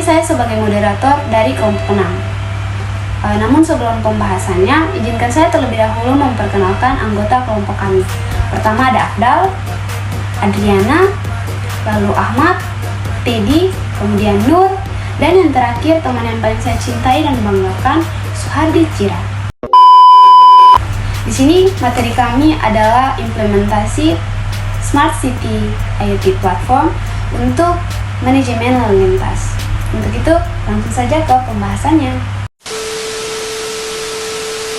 sini saya sebagai moderator dari kelompok 6. Namun sebelum pembahasannya, izinkan saya terlebih dahulu memperkenalkan anggota kelompok kami. Pertama ada Afdal, Adriana, lalu Ahmad, Teddy, kemudian Nur, dan yang terakhir teman yang paling saya cintai dan banggakan, Suhardi Cira. Di sini materi kami adalah implementasi Smart City IoT Platform untuk manajemen lalu lintas. Untuk itu, langsung saja ke pembahasannya.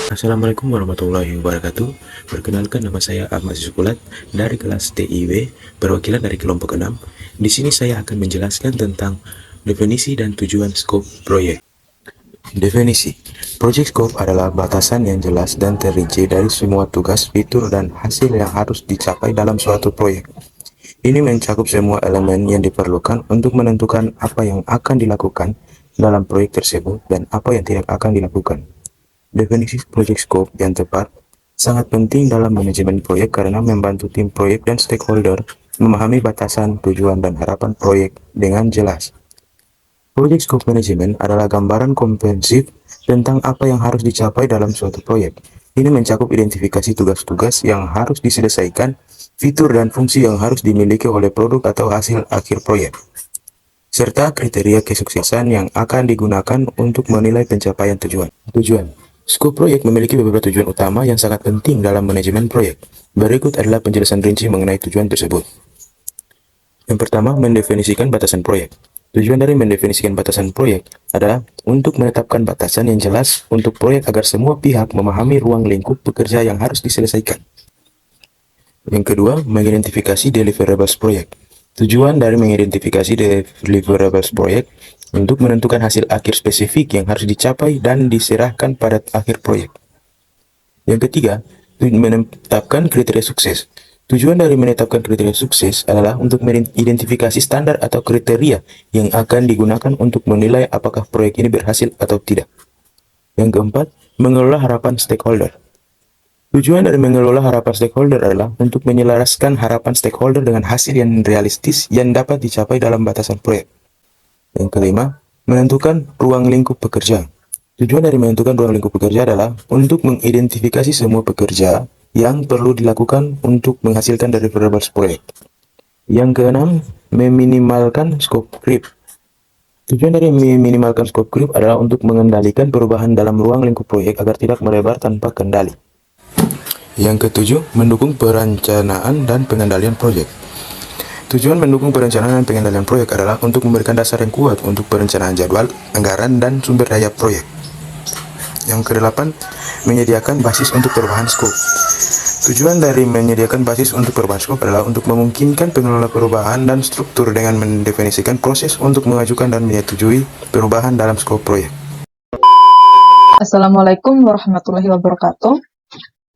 Assalamualaikum warahmatullahi wabarakatuh. Perkenalkan, nama saya Ahmad Sukulat dari kelas TIW, perwakilan dari kelompok 6. Di sini saya akan menjelaskan tentang definisi dan tujuan skop proyek. Definisi. Project scope adalah batasan yang jelas dan terinci dari semua tugas, fitur, dan hasil yang harus dicapai dalam suatu proyek. Ini mencakup semua elemen yang diperlukan untuk menentukan apa yang akan dilakukan dalam proyek tersebut dan apa yang tidak akan dilakukan. Definisi project scope yang tepat sangat penting dalam manajemen proyek karena membantu tim proyek dan stakeholder memahami batasan, tujuan, dan harapan proyek dengan jelas. Project scope management adalah gambaran komprehensif tentang apa yang harus dicapai dalam suatu proyek. Ini mencakup identifikasi tugas-tugas yang harus diselesaikan, fitur dan fungsi yang harus dimiliki oleh produk atau hasil akhir proyek, serta kriteria kesuksesan yang akan digunakan untuk menilai pencapaian tujuan. Skop proyek memiliki beberapa tujuan utama yang sangat penting dalam manajemen proyek. Berikut adalah penjelasan rinci mengenai tujuan tersebut. Yang pertama, mendefinisikan batasan proyek. Tujuan dari mendefinisikan batasan proyek adalah untuk menetapkan batasan yang jelas untuk proyek agar semua pihak memahami ruang lingkup pekerja yang harus diselesaikan. Yang kedua, mengidentifikasi deliverables proyek. Tujuan dari mengidentifikasi deliverables proyek untuk menentukan hasil akhir spesifik yang harus dicapai dan diserahkan pada akhir proyek. Yang ketiga, menetapkan kriteria sukses. Tujuan dari menetapkan kriteria sukses adalah untuk mengidentifikasi standar atau kriteria yang akan digunakan untuk menilai apakah proyek ini berhasil atau tidak. Yang keempat, mengelola harapan stakeholder. Tujuan dari mengelola harapan stakeholder adalah untuk menyelaraskan harapan stakeholder dengan hasil yang realistis yang dapat dicapai dalam batasan proyek. Yang kelima, menentukan ruang lingkup pekerja. Tujuan dari menentukan ruang lingkup pekerja adalah untuk mengidentifikasi semua pekerja yang perlu dilakukan untuk menghasilkan deliverables proyek. Yang keenam, meminimalkan scope creep. Tujuan dari meminimalkan scope creep adalah untuk mengendalikan perubahan dalam ruang lingkup proyek agar tidak melebar tanpa kendali. Yang ketujuh, mendukung perencanaan dan pengendalian proyek. Tujuan mendukung perencanaan dan pengendalian proyek adalah untuk memberikan dasar yang kuat untuk perencanaan jadwal, anggaran, dan sumber daya proyek. Yang kedelapan, menyediakan basis untuk perubahan skop. Tujuan dari menyediakan basis untuk perubahan skop adalah untuk memungkinkan pengelola perubahan dan struktur dengan mendefinisikan proses untuk mengajukan dan menyetujui perubahan dalam skop proyek. Assalamualaikum warahmatullahi wabarakatuh.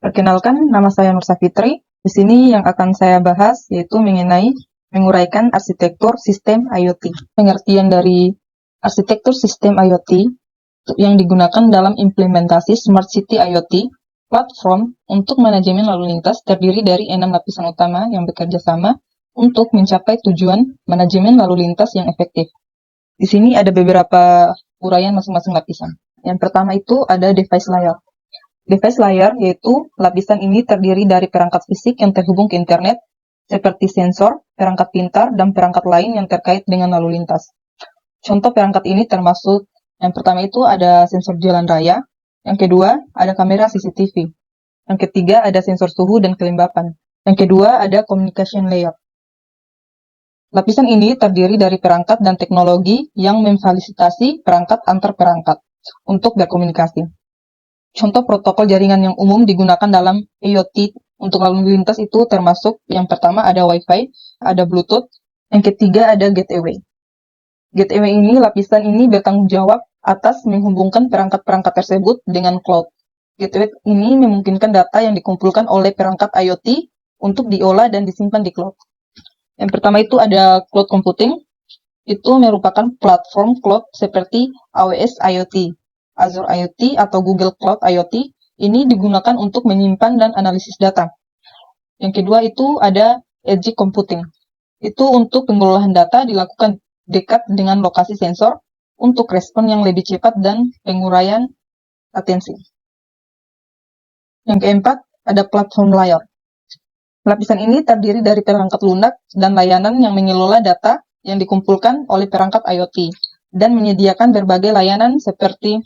Perkenalkan, nama saya Nur Safitri. Di sini yang akan saya bahas yaitu mengenai menguraikan arsitektur sistem IoT. Pengertian dari arsitektur sistem IoT yang digunakan dalam implementasi Smart City IoT platform untuk manajemen lalu lintas terdiri dari 6 lapisan utama yang bekerja sama untuk mencapai tujuan manajemen lalu lintas yang efektif. Di sini ada beberapa uraian masing-masing lapisan. Yang pertama itu ada device layer. Device layer yaitu lapisan ini terdiri dari perangkat fisik yang terhubung ke internet, seperti sensor, perangkat pintar, dan perangkat lain yang terkait dengan lalu lintas. Contoh perangkat ini termasuk, yang pertama itu ada sensor jalan raya, yang kedua ada kamera CCTV, yang ketiga ada sensor suhu dan kelembapan, yang kedua ada communication layer. Lapisan ini terdiri dari perangkat dan teknologi yang memfasilitasi perangkat antar perangkat untuk berkomunikasi. Contoh protokol jaringan yang umum digunakan dalam IoT untuk lalu lintas itu termasuk yang pertama ada Wi-Fi, ada Bluetooth, yang ketiga ada gateway. Gateway ini, lapisan ini bertanggung jawab atas menghubungkan perangkat-perangkat tersebut dengan cloud. Gateway ini memungkinkan data yang dikumpulkan oleh perangkat IoT untuk diolah dan disimpan di cloud. Yang pertama itu ada cloud computing, itu merupakan platform cloud seperti AWS IoT, Azure IoT, atau Google Cloud IoT. Ini digunakan untuk menyimpan dan analisis data. Yang kedua itu ada edge computing. Itu untuk pengolahan data dilakukan dekat dengan lokasi sensor, untuk respon yang lebih cepat dan penguraian latensi. Yang keempat, ada platform layer. Lapisan ini terdiri dari perangkat lunak dan layanan yang mengelola data yang dikumpulkan oleh perangkat IoT dan menyediakan berbagai layanan seperti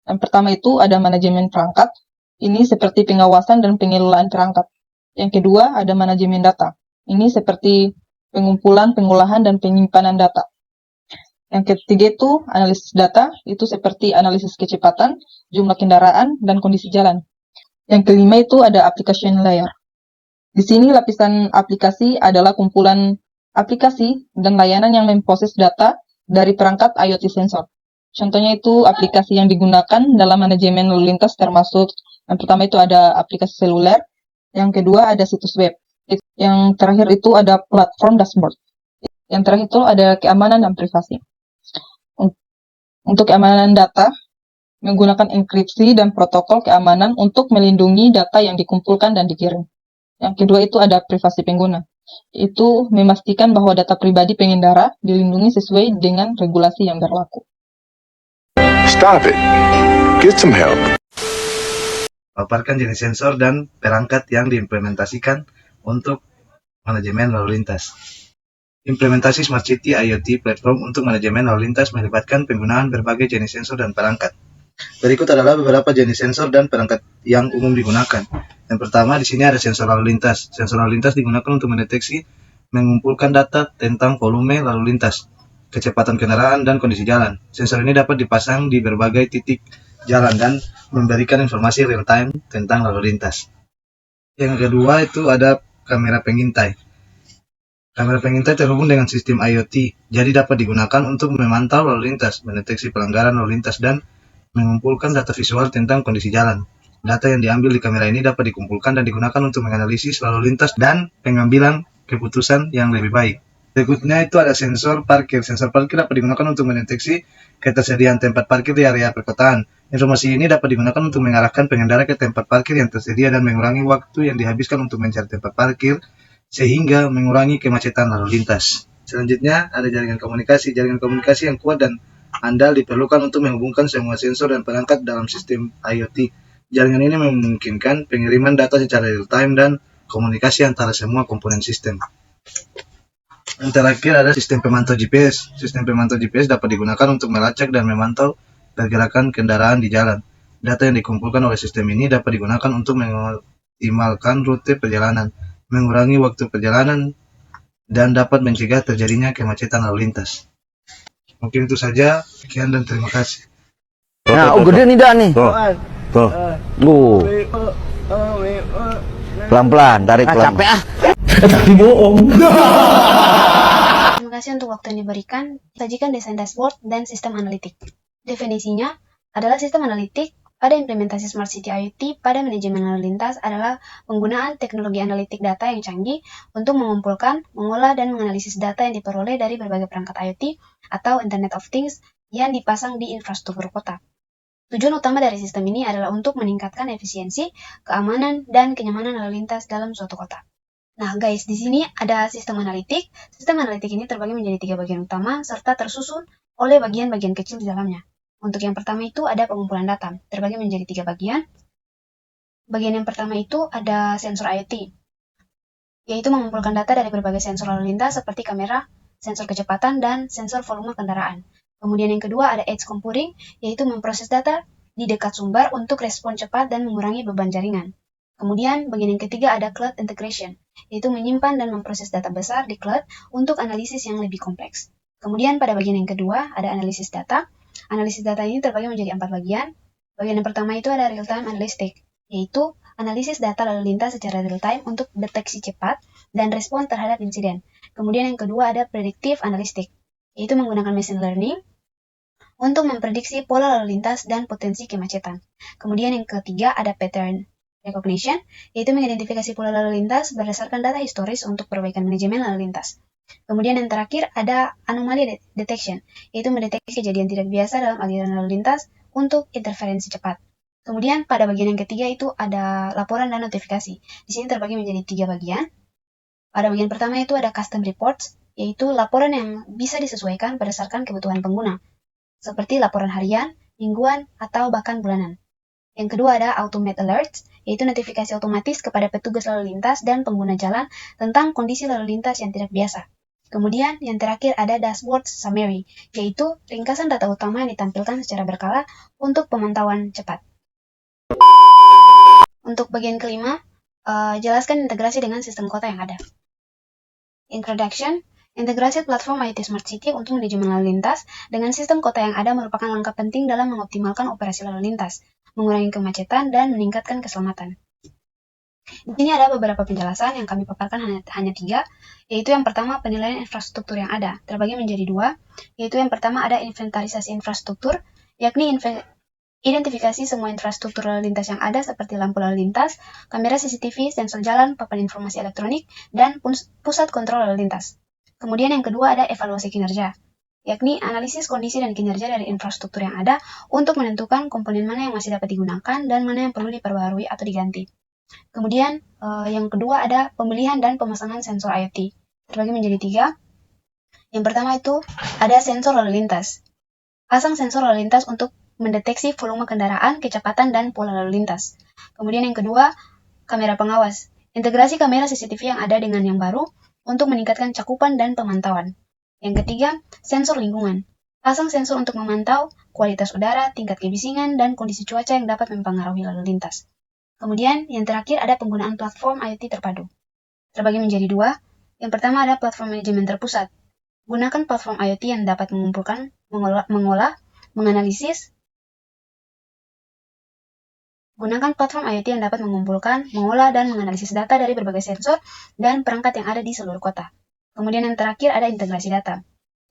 yang pertama itu ada manajemen perangkat. Ini seperti pengawasan dan pengelolaan perangkat. Yang kedua ada manajemen data. Ini seperti pengumpulan, pengolahan, dan penyimpanan data. Yang ketiga itu analisis data, itu seperti analisis kecepatan, jumlah kendaraan, dan kondisi jalan. Yang kelima itu ada application layer. Di sini lapisan aplikasi adalah kumpulan aplikasi dan layanan yang memproses data dari perangkat IoT sensor. Contohnya itu aplikasi yang digunakan dalam manajemen lalu lintas termasuk yang pertama itu ada aplikasi seluler, yang kedua ada situs web, yang terakhir itu ada platform dashboard. Yang terakhir itu ada keamanan dan privasi. Untuk keamanan data, menggunakan enkripsi dan protokol keamanan untuk melindungi data yang dikumpulkan dan dikirim. Yang kedua itu ada privasi pengguna. Itu memastikan bahwa data pribadi pengendara dilindungi sesuai dengan regulasi yang berlaku. Stop it. Get some help. Paparkan jenis sensor dan perangkat yang diimplementasikan untuk manajemen lalu lintas. Implementasi Smart City IoT platform untuk manajemen lalu lintas melibatkan penggunaan berbagai jenis sensor dan perangkat. Berikut adalah beberapa jenis sensor dan perangkat yang umum digunakan. Yang pertama, di sini ada sensor lalu lintas. Sensor lalu lintas digunakan untuk mendeteksi, mengumpulkan data tentang volume lalu lintas, kecepatan kendaraan, dan kondisi jalan. Sensor ini dapat dipasang di berbagai titik jalan dan memberikan informasi real time tentang lalu lintas. Yang kedua itu ada kamera pengintai. Kamera pengintai terhubung dengan sistem IoT, jadi dapat digunakan untuk memantau lalu lintas, mendeteksi pelanggaran lalu lintas, dan mengumpulkan data visual tentang kondisi jalan. Data yang diambil di kamera ini dapat dikumpulkan dan digunakan untuk menganalisis lalu lintas dan pengambilan keputusan yang lebih baik. Berikutnya itu ada sensor parkir. Sensor parkir dapat digunakan untuk mendeteksi ketersediaan tempat parkir di area perkotaan. Informasi ini dapat digunakan untuk mengarahkan pengendara ke tempat parkir yang tersedia dan mengurangi waktu yang dihabiskan untuk mencari tempat parkir, sehingga mengurangi kemacetan lalu lintas. Selanjutnya ada jaringan komunikasi. Jaringan komunikasi yang kuat dan andal diperlukan untuk menghubungkan semua sensor dan perangkat dalam sistem IoT. Jaringan ini memungkinkan pengiriman data secara real time dan komunikasi antara semua komponen sistem. Yang terakhir ada sistem pemantau GPS. Sistem pemantau GPS dapat digunakan untuk melacak dan memantau pergerakan kendaraan di jalan. Data yang dikumpulkan oleh sistem ini dapat digunakan untuk mengoptimalkan rute perjalanan, mengurangi waktu perjalanan, dan dapat mencegah terjadinya kemacetan lalu lintas. Mungkin itu saja. Sekian dan terima kasih. Nah, gede nih dah nih. Tuh. Pelan-pelan, tarik pelan. Capek ah. Tapi bohong. Terima kasih untuk waktu yang diberikan. Sajikan desain dashboard dan sistem analitik. Definisinya adalah sistem analitik pada implementasi Smart City IoT pada manajemen lalu lintas adalah penggunaan teknologi analitik data yang canggih untuk mengumpulkan, mengolah, dan menganalisis data yang diperoleh dari berbagai perangkat IoT atau Internet of Things yang dipasang di infrastruktur kota. Tujuan utama dari sistem ini adalah untuk meningkatkan efisiensi, keamanan, dan kenyamanan lalu lintas dalam suatu kota. Nah guys, di sini ada sistem analitik. Sistem analitik ini terbagi menjadi 3 bagian utama serta tersusun oleh bagian-bagian kecil di dalamnya. Untuk yang pertama itu ada pengumpulan data, terbagi menjadi 3 bagian. Bagian yang pertama itu ada sensor IoT, yaitu mengumpulkan data dari berbagai sensor lalu lintas seperti kamera, sensor kecepatan, dan sensor volume kendaraan. Kemudian yang kedua ada edge computing, yaitu memproses data di dekat sumber untuk respon cepat dan mengurangi beban jaringan. Kemudian bagian yang ketiga ada cloud integration, yaitu menyimpan dan memproses data besar di cloud untuk analisis yang lebih kompleks. Kemudian pada bagian yang kedua ada analisis data. Analisis data ini terbagi menjadi 4 bagian. Bagian yang pertama itu ada real-time analytics, yaitu analisis data lalu lintas secara real-time untuk deteksi cepat dan respon terhadap insiden. Kemudian yang kedua ada predictive analytics, yaitu menggunakan machine learning untuk memprediksi pola lalu lintas dan potensi kemacetan. Kemudian yang ketiga ada pattern recognition, yaitu mengidentifikasi pola lalu lintas berdasarkan data historis untuk perbaikan manajemen lalu lintas. Kemudian yang terakhir ada anomaly detection, yaitu mendeteksi kejadian tidak biasa dalam aliran lalu lintas untuk interferensi cepat. Kemudian pada bagian yang ketiga itu ada laporan dan notifikasi. Di sini terbagi menjadi 3 bagian. Pada bagian pertama itu ada custom reports, yaitu laporan yang bisa disesuaikan berdasarkan kebutuhan pengguna. seperti laporan harian, mingguan, atau bahkan bulanan. Yang kedua ada Automate Alerts, yaitu notifikasi otomatis kepada petugas lalu lintas dan pengguna jalan tentang kondisi lalu lintas yang tidak biasa. Kemudian yang terakhir ada Dashboard Summary, yaitu ringkasan data utama yang ditampilkan secara berkala untuk pemantauan cepat. Untuk bagian kelima, jelaskan integrasi dengan sistem kota yang ada. Introduction, integrasi platform IoT Smart City untuk manajemen lalu lintas dengan sistem kota yang ada merupakan langkah penting dalam mengoptimalkan operasi lalu lintas, mengurangi kemacetan, dan meningkatkan keselamatan. Di sini ada beberapa penjelasan yang kami paparkan hanya 3, yaitu yang pertama penilaian infrastruktur yang ada, terbagi menjadi 2, yaitu yang pertama ada inventarisasi infrastruktur, yakni identifikasi semua infrastruktur lalu lintas yang ada seperti lampu lalu lintas, kamera CCTV, sensor jalan, papan informasi elektronik, dan pusat kontrol lalu lintas. Kemudian yang kedua ada evaluasi kinerja, yakni analisis kondisi dan kinerja dari infrastruktur yang ada untuk menentukan komponen mana yang masih dapat digunakan dan mana yang perlu diperbarui atau diganti. Kemudian yang kedua ada pemilihan dan pemasangan sensor IoT, terbagi menjadi 3. Yang pertama itu ada sensor lalu lintas. Pasang sensor lalu lintas untuk mendeteksi volume kendaraan, kecepatan, dan pola lalu lintas. Kemudian yang kedua, kamera pengawas. Integrasi kamera CCTV yang ada dengan yang baru untuk meningkatkan cakupan dan pemantauan. Yang ketiga, sensor lingkungan. Pasang sensor untuk memantau kualitas udara, tingkat kebisingan, dan kondisi cuaca yang dapat mempengaruhi lalu lintas. Kemudian yang terakhir ada penggunaan platform IoT terpadu. Terbagi menjadi 2. Yang pertama ada platform manajemen terpusat. Gunakan platform IoT yang dapat mengumpulkan, mengolah, menganalisis, Gunakan platform IoT yang dapat mengumpulkan, mengolah, dan menganalisis data dari berbagai sensor dan perangkat yang ada di seluruh kota. Kemudian yang terakhir ada integrasi data,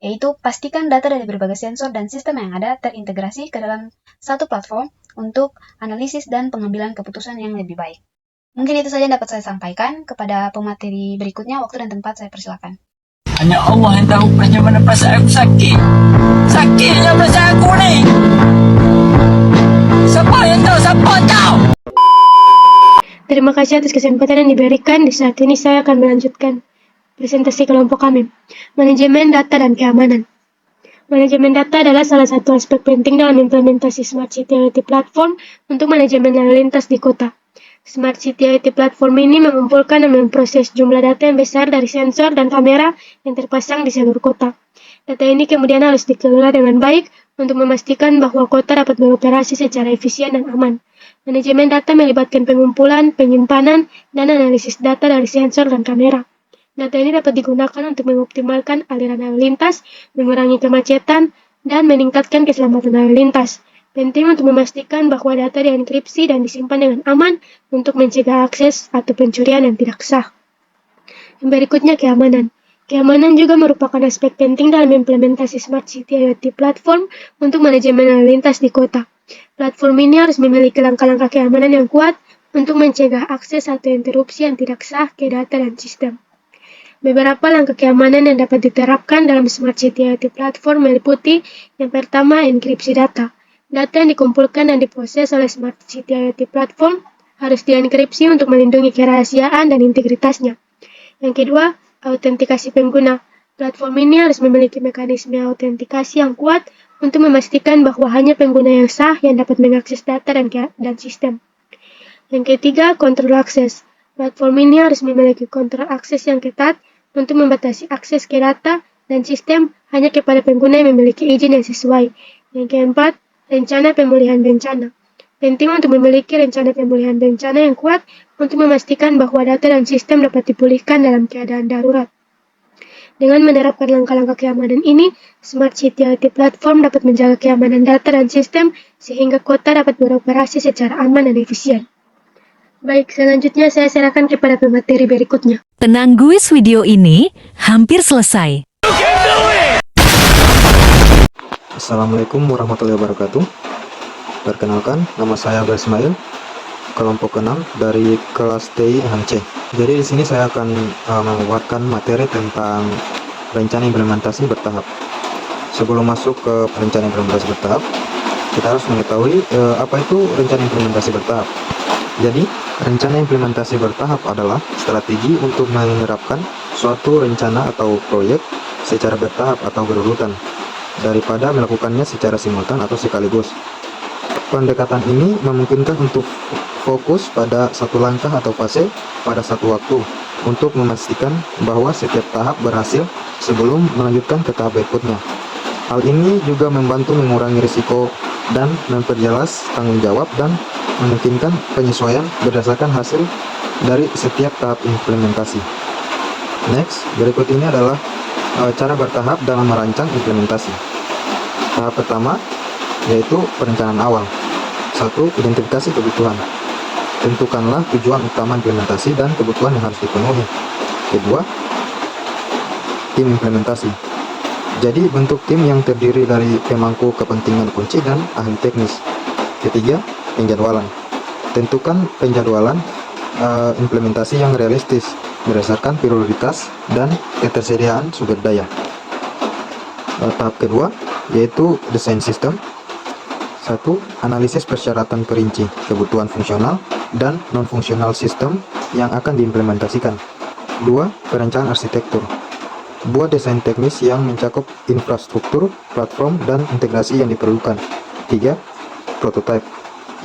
yaitu pastikan data dari berbagai sensor dan sistem yang ada terintegrasi ke dalam satu platform untuk analisis dan pengambilan keputusan yang lebih baik. Mungkin itu saja yang dapat saya sampaikan. Kepada pemateri berikutnya, waktu dan tempat saya persilakan. Hanya Allah yang tahu bagaimana perasaan aku sakit. Sakitnya perasaan aku ni. Siapa yang tahu? Siapa tahu? Terima kasih atas kesempatan yang diberikan. Di saat ini saya akan melanjutkan presentasi kelompok kami. Manajemen data dan keamanan. Manajemen data adalah salah satu aspek penting dalam implementasi Smart City IoT Platform untuk manajemen lalu lintas di kota. Smart City IoT Platform ini mengumpulkan dan memproses jumlah data yang besar dari sensor dan kamera yang terpasang di seluruh kota. Data ini kemudian harus dikelola dengan baik untuk memastikan bahwa kota dapat beroperasi secara efisien dan aman. Manajemen data melibatkan pengumpulan, penyimpanan, dan analisis data dari sensor dan kamera. Data ini dapat digunakan untuk mengoptimalkan aliran lalu lintas, mengurangi kemacetan, dan meningkatkan keselamatan lalu lintas. Penting untuk memastikan bahwa data dienkripsi dan disimpan dengan aman untuk mencegah akses atau pencurian yang tidak sah. Yang berikutnya keamanan. Keamanan juga merupakan aspek penting dalam implementasi Smart City IoT Platform untuk manajemen lalu lintas di kota. Platform ini harus memiliki langkah-langkah keamanan yang kuat untuk mencegah akses atau interupsi yang tidak sah ke data dan sistem. Beberapa langkah keamanan yang dapat diterapkan dalam Smart City IoT Platform meliputi yang pertama, enkripsi data. Data yang dikumpulkan dan diproses oleh Smart City IoT Platform harus dienkripsi untuk melindungi kerahasiaan dan integritasnya. Yang kedua, autentikasi pengguna. Platform ini harus memiliki mekanisme autentikasi yang kuat untuk memastikan bahwa hanya pengguna yang sah yang dapat mengakses data dan sistem. Yang ketiga, kontrol akses. Platform ini harus memiliki kontrol akses yang ketat untuk membatasi akses ke data dan sistem hanya kepada pengguna yang memiliki izin yang sesuai. Yang keempat, rencana pemulihan bencana. Penting untuk memiliki rencana pemulihan bencana yang kuat untuk memastikan bahwa data dan sistem dapat dipulihkan dalam keadaan darurat. Dengan menerapkan langkah-langkah keamanan ini, Smart City IoT Platform dapat menjaga keamanan data dan sistem sehingga kota dapat beroperasi secara aman dan efisien. Baik, selanjutnya saya serahkan kepada pemateri berikutnya. Penangguis video ini hampir selesai. Assalamualaikum warahmatullahi wabarakatuh. Perkenalkan, nama saya Abdul Ismail, kelompok 6 dari kelas TI HMC. Jadi di sini saya akan membuatkan materi tentang rencana implementasi bertahap. Sebelum masuk ke rencana implementasi bertahap, kita harus mengetahui apa itu rencana implementasi bertahap. Jadi, rencana implementasi bertahap adalah strategi untuk menerapkan suatu rencana atau proyek secara bertahap atau berurutan. daripada melakukannya secara simultan atau sekaligus. Pendekatan ini memungkinkan untuk fokus pada satu langkah atau fase pada satu waktu untuk memastikan bahwa setiap tahap berhasil sebelum melanjutkan ke tahap berikutnya. Hal ini juga membantu mengurangi risiko dan memperjelas tanggung jawab dan memungkinkan penyesuaian berdasarkan hasil dari setiap tahap implementasi. Next, berikut ini adalah cara bertahap dalam merancang implementasi. Tahap pertama yaitu perencanaan awal. 1. Identifikasi kebutuhan. Tentukanlah tujuan utama implementasi dan kebutuhan yang harus dipenuhi. Kedua, tim implementasi. Jadi bentuk tim yang terdiri dari pemangku kepentingan kunci dan ahli teknis. Ketiga, penjadwalan. Tentukan penjadwalan implementasi yang realistis berdasarkan prioritas dan ketersediaan sumber daya. Tahap kedua yaitu desain sistem. 1. Analisis persyaratan perinci kebutuhan fungsional dan non-fungsional sistem yang akan diimplementasikan. 2. Perencanaan arsitektur. Buat desain teknis yang mencakup infrastruktur, platform, dan integrasi yang diperlukan. 3. Prototype.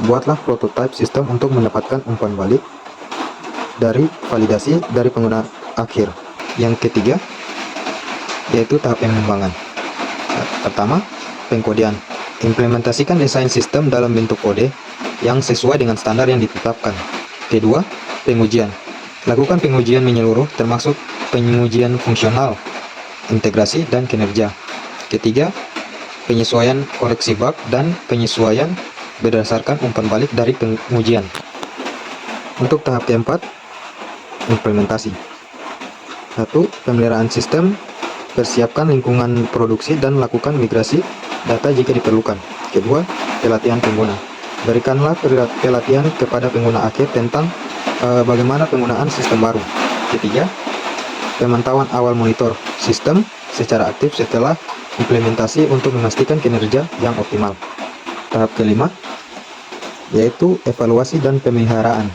Buatlah prototype sistem untuk mendapatkan umpan balik dari validasi dari pengguna akhir. Yang ketiga yaitu tahap pengembangan. Pertama, pengkodean. Implementasikan desain sistem dalam bentuk kode yang sesuai dengan standar yang ditetapkan. Kedua, pengujian. Lakukan pengujian menyeluruh termasuk pengujian fungsional, integrasi, dan kinerja. Ketiga, penyesuaian koreksi bug dan penyesuaian berdasarkan umpan balik dari pengujian. Untuk tahap keempat, implementasi. 1. Pemeliharaan sistem. Persiapkan lingkungan produksi dan lakukan migrasi data jika diperlukan. Kedua, pelatihan pengguna. Berikanlah pelatihan kepada pengguna akhir tentang bagaimana penggunaan sistem baru. Ketiga, pemantauan awal monitor sistem secara aktif setelah implementasi untuk memastikan kinerja yang optimal. Tahap kelima, yaitu evaluasi dan pemeliharaan.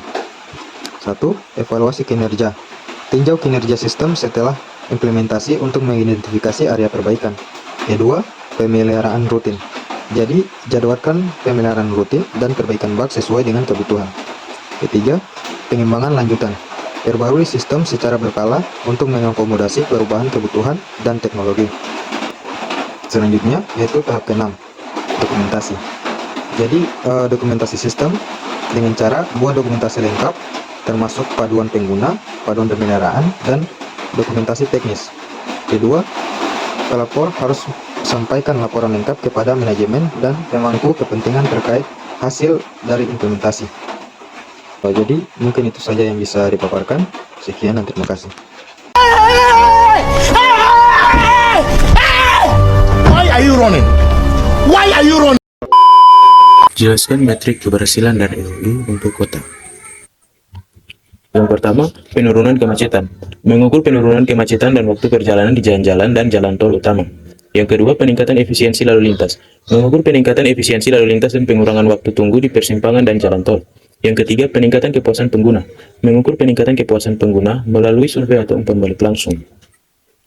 1. Evaluasi kinerja. Tinjau kinerja sistem setelah implementasi untuk mengidentifikasi area perbaikan. Kedua, pemeliharaan rutin. Jadi, jadwalkan pemeliharaan rutin dan perbaikan bug sesuai dengan kebutuhan. Ketiga, pengembangan lanjutan. Perbarui sistem secara berkala untuk mengakomodasi perubahan kebutuhan dan teknologi. Selanjutnya, yaitu tahap ke-6, dokumentasi. Jadi, dokumentasi sistem dengan cara buat dokumentasi lengkap, termasuk paduan pengguna, paduan pemeliharaan, dan dokumentasi teknis. Kedua, pelapor harus sampaikan laporan lengkap kepada manajemen dan pemangku kepentingan terkait hasil dari implementasi. Jadi mungkin itu saja yang bisa dipaparkan. Sekian dan terima kasih. Why are you running? Why are you running? Jelaskan metrik keberhasilan dan ROI untuk kota. Yang pertama, penurunan kemacetan. Mengukur penurunan kemacetan dan waktu perjalanan di jalan-jalan dan jalan tol utama. Yang kedua, peningkatan efisiensi lalu lintas. Mengukur peningkatan efisiensi lalu lintas dan pengurangan waktu tunggu di persimpangan dan jalan tol. Yang ketiga, peningkatan kepuasan pengguna. Mengukur peningkatan kepuasan pengguna melalui survei atau umpan balik langsung.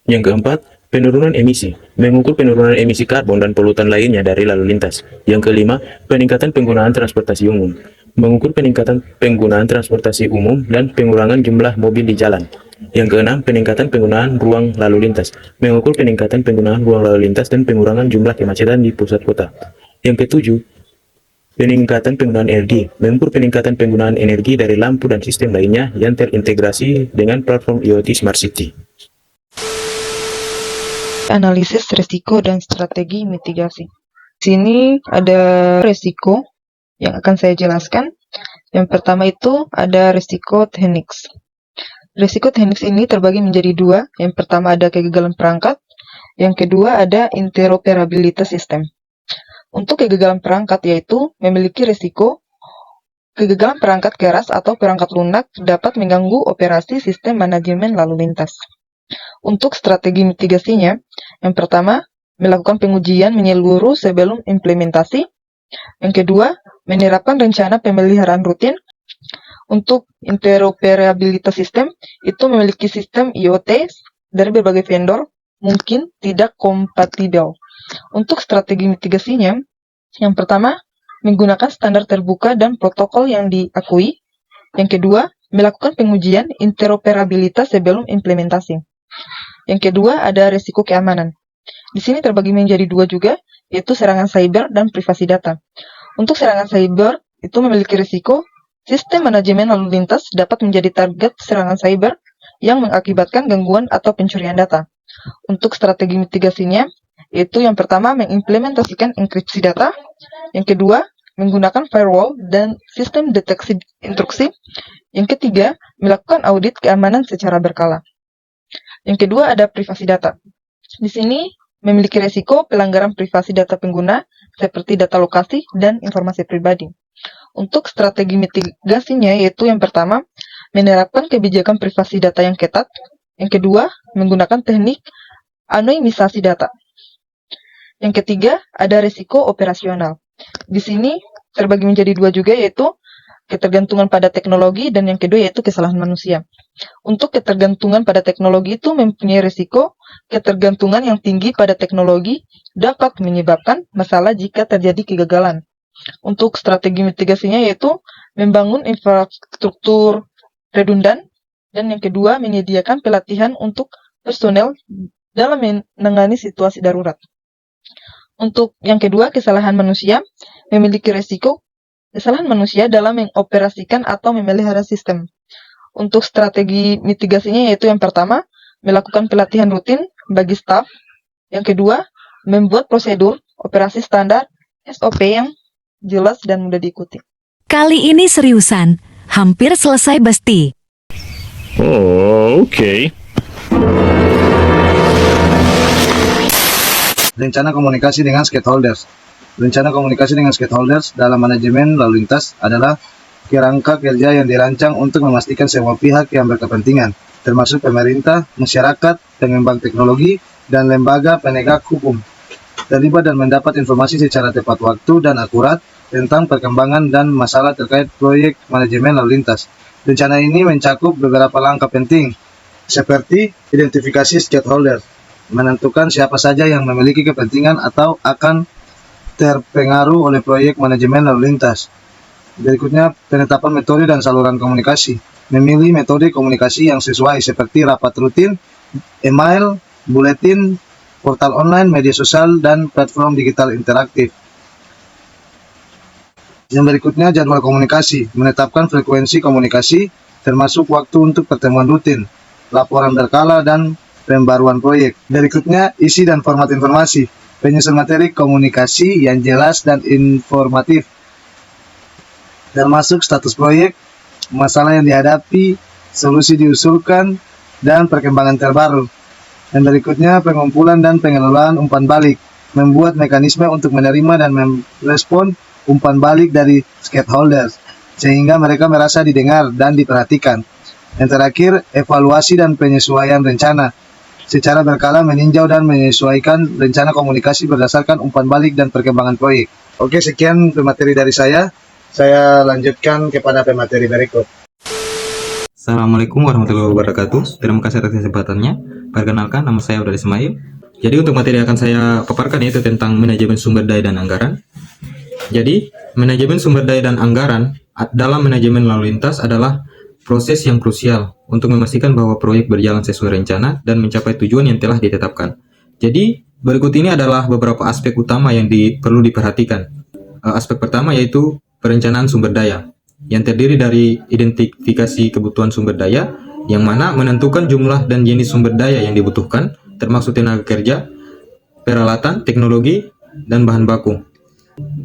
Yang keempat, penurunan emisi. Mengukur penurunan emisi karbon dan polutan lainnya dari lalu lintas. Yang kelima, peningkatan penggunaan transportasi umum. Mengukur peningkatan penggunaan transportasi umum dan pengurangan jumlah mobil di jalan. Yang keenam, peningkatan penggunaan ruang lalu lintas. Mengukur peningkatan penggunaan ruang lalu lintas dan pengurangan jumlah kemacetan di pusat kota. Yang ketujuh, peningkatan penggunaan energi. Mengukur peningkatan penggunaan energi dari lampu dan sistem lainnya yang terintegrasi dengan platform IoT Smart City. Analisis risiko dan strategi mitigasi. Di sini ada risiko yang akan saya jelaskan. Yang pertama itu ada risiko teknis. Risiko teknis ini terbagi menjadi dua. Yang pertama ada kegagalan perangkat. Yang kedua ada interoperabilitas sistem. Untuk kegagalan perangkat yaitu memiliki risiko kegagalan perangkat keras atau perangkat lunak dapat mengganggu operasi sistem manajemen lalu lintas. Untuk strategi mitigasinya, yang pertama melakukan pengujian menyeluruh sebelum implementasi. Yang kedua, menerapkan rencana pemeliharaan rutin. Untuk interoperabilitas sistem, itu memiliki sistem IoT dari berbagai vendor mungkin tidak kompatibel. Untuk strategi mitigasinya, yang pertama, menggunakan standar terbuka dan protokol yang diakui. Yang kedua, melakukan pengujian interoperabilitas sebelum implementasi. Yang kedua, ada risiko keamanan. Di sini terbagi menjadi dua juga, yaitu serangan cyber dan privasi data. Untuk serangan cyber, itu memiliki risiko sistem manajemen lalu lintas dapat menjadi target serangan cyber yang mengakibatkan gangguan atau pencurian data. Untuk strategi mitigasinya, yaitu yang pertama mengimplementasikan enkripsi data, yang kedua menggunakan firewall dan sistem deteksi intrusi, yang ketiga melakukan audit keamanan secara berkala. Yang kedua ada privasi data. Di sini memiliki risiko pelanggaran privasi data pengguna seperti data lokasi dan informasi pribadi. Untuk strategi mitigasinya yaitu yang pertama menerapkan kebijakan privasi data yang ketat, yang kedua menggunakan teknik anonimisasi data. Yang ketiga, ada risiko operasional. Di sini terbagi menjadi dua juga, yaitu ketergantungan pada teknologi dan yang kedua yaitu kesalahan manusia. Untuk ketergantungan pada teknologi itu mempunyai risiko ketergantungan yang tinggi pada teknologi dapat menyebabkan masalah jika terjadi kegagalan. Untuk strategi mitigasinya yaitu membangun infrastruktur redundan dan yang kedua menyediakan pelatihan untuk personel dalam menangani situasi darurat. Untuk yang kedua, kesalahan manusia memiliki risiko kesalahan manusia dalam mengoperasikan atau memelihara sistem. Untuk strategi mitigasinya yaitu yang pertama, melakukan pelatihan rutin bagi staf. Yang kedua, membuat prosedur operasi standar SOP yang jelas dan mudah diikuti. Kali ini seriusan, hampir selesai Besti. Oh, okay. Rencana komunikasi dengan stakeholders. Rencana komunikasi dengan stakeholders dalam manajemen lalu lintas adalah kerangka kerja yang dirancang untuk memastikan semua pihak yang berkepentingan, termasuk pemerintah, masyarakat, pengembang teknologi, dan lembaga penegak hukum, terlibat dan mendapat informasi secara tepat waktu dan akurat tentang perkembangan dan masalah terkait proyek manajemen lalu lintas. Rencana ini mencakup beberapa langkah penting, seperti identifikasi stakeholders, menentukan siapa saja yang memiliki kepentingan atau akan terpengaruh oleh proyek manajemen lalu lintas. Berikutnya, penetapan metode dan saluran komunikasi. Memilih metode komunikasi yang sesuai seperti rapat rutin, email, buletin, portal online, media sosial, dan platform digital interaktif. Yang berikutnya, jadwal komunikasi. Menetapkan frekuensi komunikasi, termasuk waktu untuk pertemuan rutin, laporan berkala, dan pembaruan proyek. Berikutnya, isi dan format informasi. Penyusun materi komunikasi yang jelas dan informatif, termasuk status proyek, masalah yang dihadapi, solusi diusulkan, dan perkembangan terbaru. Dan berikutnya, pengumpulan dan pengelolaan umpan balik. Membuat mekanisme untuk menerima dan merespon umpan balik dari stakeholders, sehingga mereka merasa didengar dan diperhatikan. Yang terakhir, evaluasi dan penyesuaian rencana. Secara berkala meninjau dan menyesuaikan rencana komunikasi berdasarkan umpan balik dan perkembangan proyek. Oke, sekian pemateri dari saya. Saya lanjutkan kepada pemateri berikut. Assalamualaikum warahmatullahi wabarakatuh. Terima kasih atas kesempatannya. Perkenalkan, nama saya Abdul Ismail. Jadi untuk materi yang akan saya paparkan yaitu tentang manajemen sumber daya dan anggaran. Jadi, manajemen sumber daya dan anggaran dalam manajemen lalu lintas adalah proses yang krusial untuk memastikan bahwa proyek berjalan sesuai rencana dan mencapai tujuan yang telah ditetapkan. Jadi, berikut ini adalah beberapa aspek utama yang perlu diperhatikan. Aspek pertama yaitu perencanaan sumber daya, yang terdiri dari identifikasi kebutuhan sumber daya, yang mana menentukan jumlah dan jenis sumber daya yang dibutuhkan, termasuk tenaga kerja, peralatan, teknologi, dan bahan baku.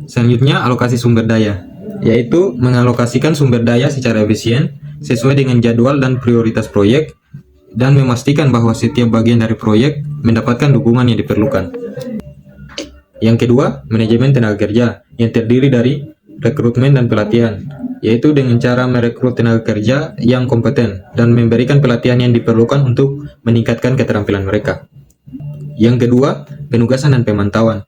Selanjutnya, alokasi sumber daya, yaitu mengalokasikan sumber daya secara efisien, sesuai dengan jadwal dan prioritas proyek, dan memastikan bahwa setiap bagian dari proyek mendapatkan dukungan yang diperlukan. Yang kedua, manajemen tenaga kerja, yang terdiri dari rekrutmen dan pelatihan, yaitu dengan cara merekrut tenaga kerja yang kompeten dan memberikan pelatihan yang diperlukan untuk meningkatkan keterampilan mereka. Yang kedua, penugasan dan pemantauan,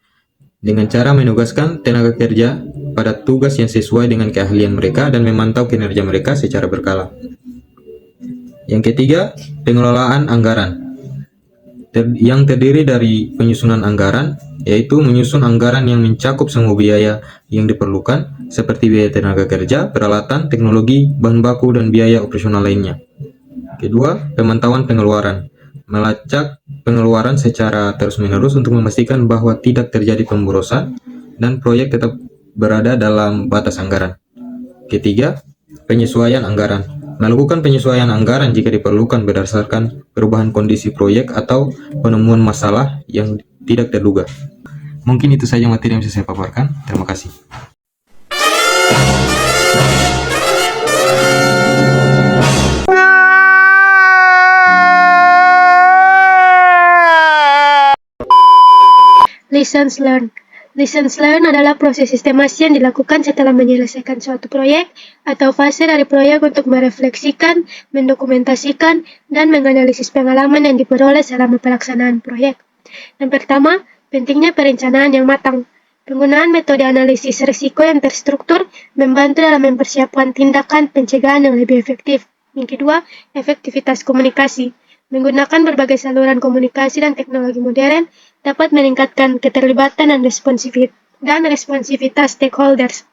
dengan cara menugaskan tenaga kerja pada tugas yang sesuai dengan keahlian mereka dan memantau kinerja mereka secara berkala. Yang ketiga, pengelolaan anggaran, yang terdiri dari penyusunan anggaran, yaitu menyusun anggaran yang mencakup semua biaya yang diperlukan, seperti biaya tenaga kerja, peralatan, teknologi, bahan baku, dan biaya operasional lainnya. Kedua, pemantauan pengeluaran. Melacak pengeluaran secara terus-menerus untuk memastikan bahwa tidak terjadi pemborosan dan proyek tetap berada dalam batas anggaran. Ketiga, penyesuaian anggaran. Melakukan penyesuaian anggaran jika diperlukan berdasarkan perubahan kondisi proyek atau penemuan masalah yang tidak terduga. Mungkin itu saja materi yang bisa saya paparkan. Terima kasih. Lessons learned. Lessons learned adalah proses sistemasi yang dilakukan setelah menyelesaikan suatu proyek atau fase dari proyek untuk merefleksikan, mendokumentasikan, dan menganalisis pengalaman yang diperoleh selama pelaksanaan proyek. Yang pertama, pentingnya perencanaan yang matang. Penggunaan metode analisis risiko yang terstruktur membantu dalam mempersiapkan tindakan pencegahan yang lebih efektif. Yang kedua, efektivitas komunikasi. Menggunakan berbagai saluran komunikasi dan teknologi modern dapat meningkatkan keterlibatan dan responsivitas stakeholders.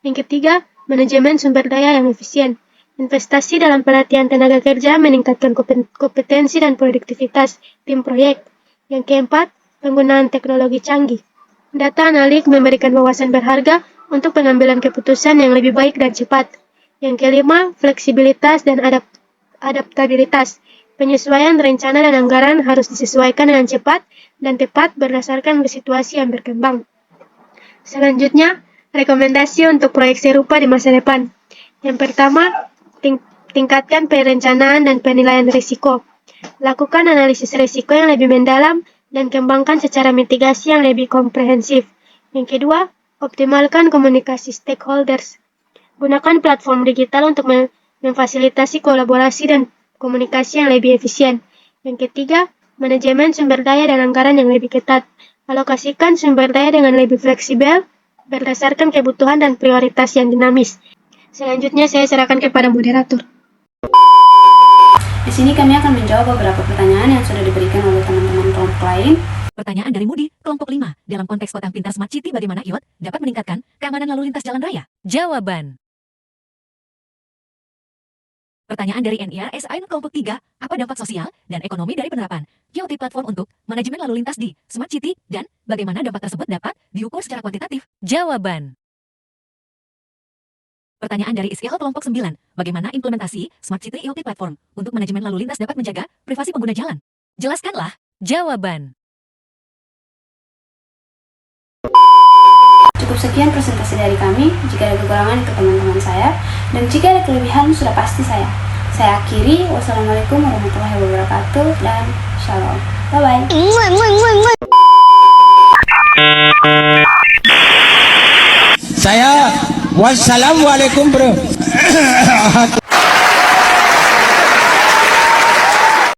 Yang ketiga, manajemen sumber daya yang efisien. Investasi dalam pelatihan tenaga kerja meningkatkan kompetensi dan produktivitas tim proyek. Yang keempat, penggunaan teknologi canggih. Data analik memberikan wawasan berharga untuk pengambilan keputusan yang lebih baik dan cepat. Yang kelima, fleksibilitas dan adaptabilitas. Penyesuaian rencana dan anggaran harus disesuaikan dengan cepat dan tepat berdasarkan situasi yang berkembang. Selanjutnya, rekomendasi untuk proyek serupa di masa depan. Yang pertama, tingkatkan perencanaan dan penilaian risiko. Lakukan analisis risiko yang lebih mendalam dan kembangkan secara mitigasi yang lebih komprehensif. Yang kedua, optimalkan komunikasi stakeholders. Gunakan platform digital untuk memfasilitasi kolaborasi dan komunikasi yang lebih efisien. Yang ketiga, manajemen sumber daya dan anggaran yang lebih ketat. Alokasikan sumber daya dengan lebih fleksibel berdasarkan kebutuhan dan prioritas yang dinamis. Selanjutnya saya serahkan kepada moderator. Di sini kami akan menjawab beberapa pertanyaan yang sudah diberikan oleh teman-teman kelompok lain. Pertanyaan dari Mudi, kelompok 5. Dalam konteks kota pintar Smart City, bagaimana IoT dapat meningkatkan keamanan lalu lintas jalan raya? Jawaban. Pertanyaan dari NIRSIN kelompok 3, apa dampak sosial dan ekonomi dari penerapan IoT platform untuk manajemen lalu lintas di Smart City dan bagaimana dampak tersebut dapat diukur secara kuantitatif? Jawaban. Pertanyaan dari ISIL kelompok 9, bagaimana implementasi Smart City IoT platform untuk manajemen lalu lintas dapat menjaga privasi pengguna jalan? Jelaskanlah. Jawaban. Cukup sekian presentasi dari kami. Jika ada kekurangan itu teman-teman saya, dan jika ada kelebihan sudah pasti saya. Saya akhiri. Wassalamualaikum warahmatullahi wabarakatuh dan shalom. Bye-bye. Saya wassalamualaikum bro.